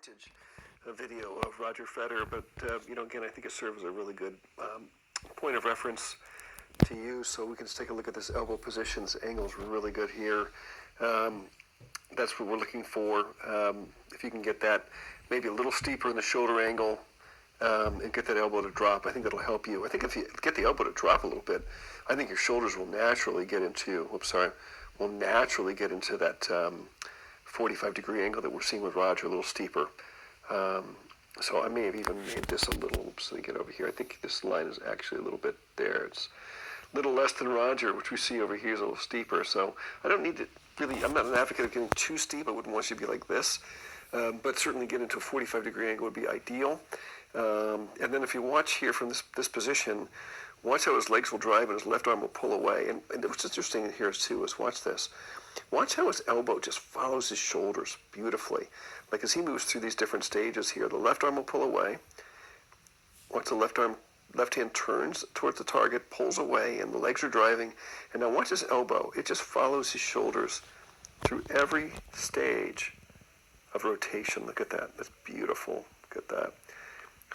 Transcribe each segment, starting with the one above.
vintage video of Roger Federer, but again, I think it serves as a really good point of reference to use. So we can just take a look at this elbow position. This angle is really good here. That's what we're looking for. If you can get that maybe a little steeper in the shoulder angle and get that elbow to drop, I think that'll help you. I think if you get the elbow to drop a little bit, I think your shoulders will naturally get into, that 45-degree angle that we're seeing with Roger, a little steeper. So I may have even made this a little, so we get over here. I think this line is actually a little bit there. It's a little less than Roger, which we see over here is a little steeper. So I don't need to really, I'm not an advocate of getting too steep. I wouldn't want you to be like this. But certainly get into a 45-degree angle would be ideal. And then if you watch here from this position, watch how his legs will drive and his left arm will pull away. And what's interesting here too is watch this. Watch how his elbow just follows his shoulders beautifully. Like as he moves through these different stages here, the left arm will pull away. Watch the left hand turns towards the target, pulls away, and the legs are driving. And now watch his elbow. It just follows his shoulders through every stage of rotation. Look at that. That's beautiful. Look at that.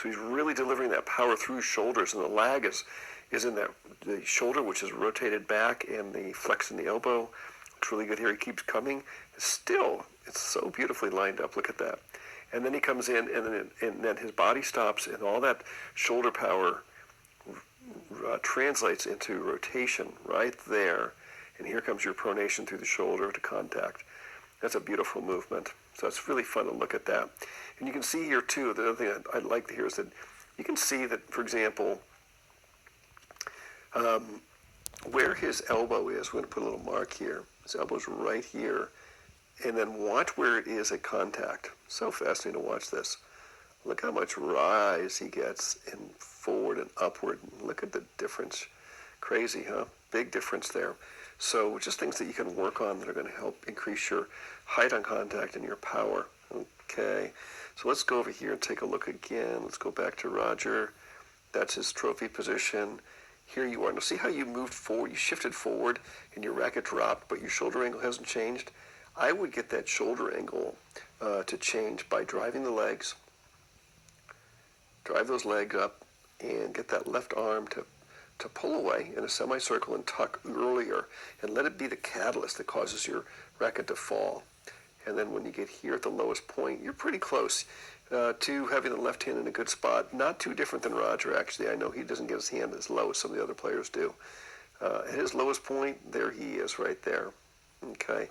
So he's really delivering that power through his shoulders, and the lag is in the shoulder, which is rotated back, and the flex in the elbow. It's really good here. He keeps coming. Still, it's so beautifully lined up. Look at that. And then he comes in, and then his body stops, and all that shoulder power translates into rotation right there. And here comes your pronation through the shoulder to contact. That's a beautiful movement. So it's really fun to look at that. And you can see here, too, the other thing I'd like to hear is that you can see that, for example, where his elbow is. We're going to put a little mark here. His elbow's right here. And then watch where it is at contact. So fascinating to watch this. Look how much rise he gets in forward and upward. Look at the difference. Crazy, huh? Big difference there. So just things that you can work on that are going to help increase your height on contact and your power. Okay, so let's go over here and take a look again. Let's go back to Roger. That's his trophy position. Here you are. Now see how you moved forward? You shifted forward and your racket dropped, but your shoulder angle hasn't changed. I would get that shoulder angle to change by driving the legs. Drive those legs up and get that left arm to pull away in a semicircle and tuck earlier, and let it be the catalyst that causes your racket to fall. And then when you get here at the lowest point, you're pretty close to having the left hand in a good spot. Not too different than Roger, actually. I know he doesn't get his hand as low as some of the other players do. At his lowest point, there he is right there. Okay,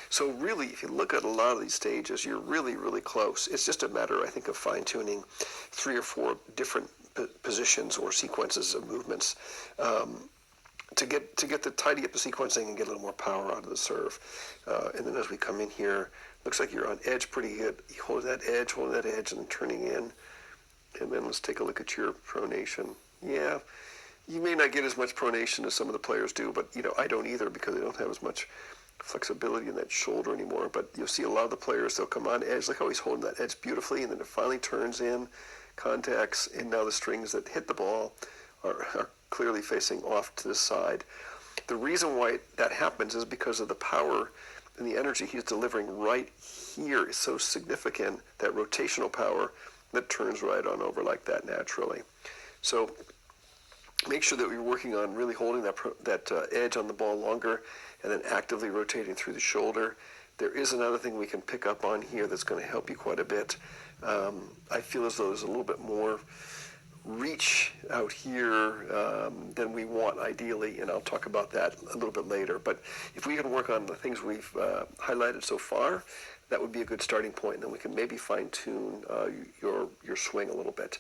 so really, if you look at a lot of these stages, you're really, really close. It's just a matter, I think, of fine-tuning 3 or 4 different positions or sequences of movements to tidy up the sequencing and get a little more power out of the serve. And then as we come in here, looks like you're on edge pretty good. You hold that edge, and then turning in. And then let's take a look at your pronation. Yeah, you may not get as much pronation as some of the players do, but I don't either because they don't have as much flexibility in that shoulder anymore. But you'll see a lot of the players, they'll come on edge. Look how he's holding that edge beautifully, and then it finally turns in, contacts, and now the strings that hit the ball are clearly facing off to the side. The reason why that happens is because of the power and the energy he's delivering right here is so significant, that rotational power that turns right on over like that naturally. So make sure that you're working on really holding that edge on the ball longer and then actively rotating through the shoulder. There is another thing we can pick up on here that's going to help you quite a bit. I feel as though there's a little bit more reach out here than we want ideally, and I'll talk about that a little bit later. But if we can work on the things we've highlighted so far, that would be a good starting point, and then we can maybe fine-tune your swing a little bit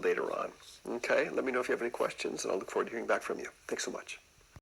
later on. Okay, let me know if you have any questions, and I'll look forward to hearing back from you. Thanks so much.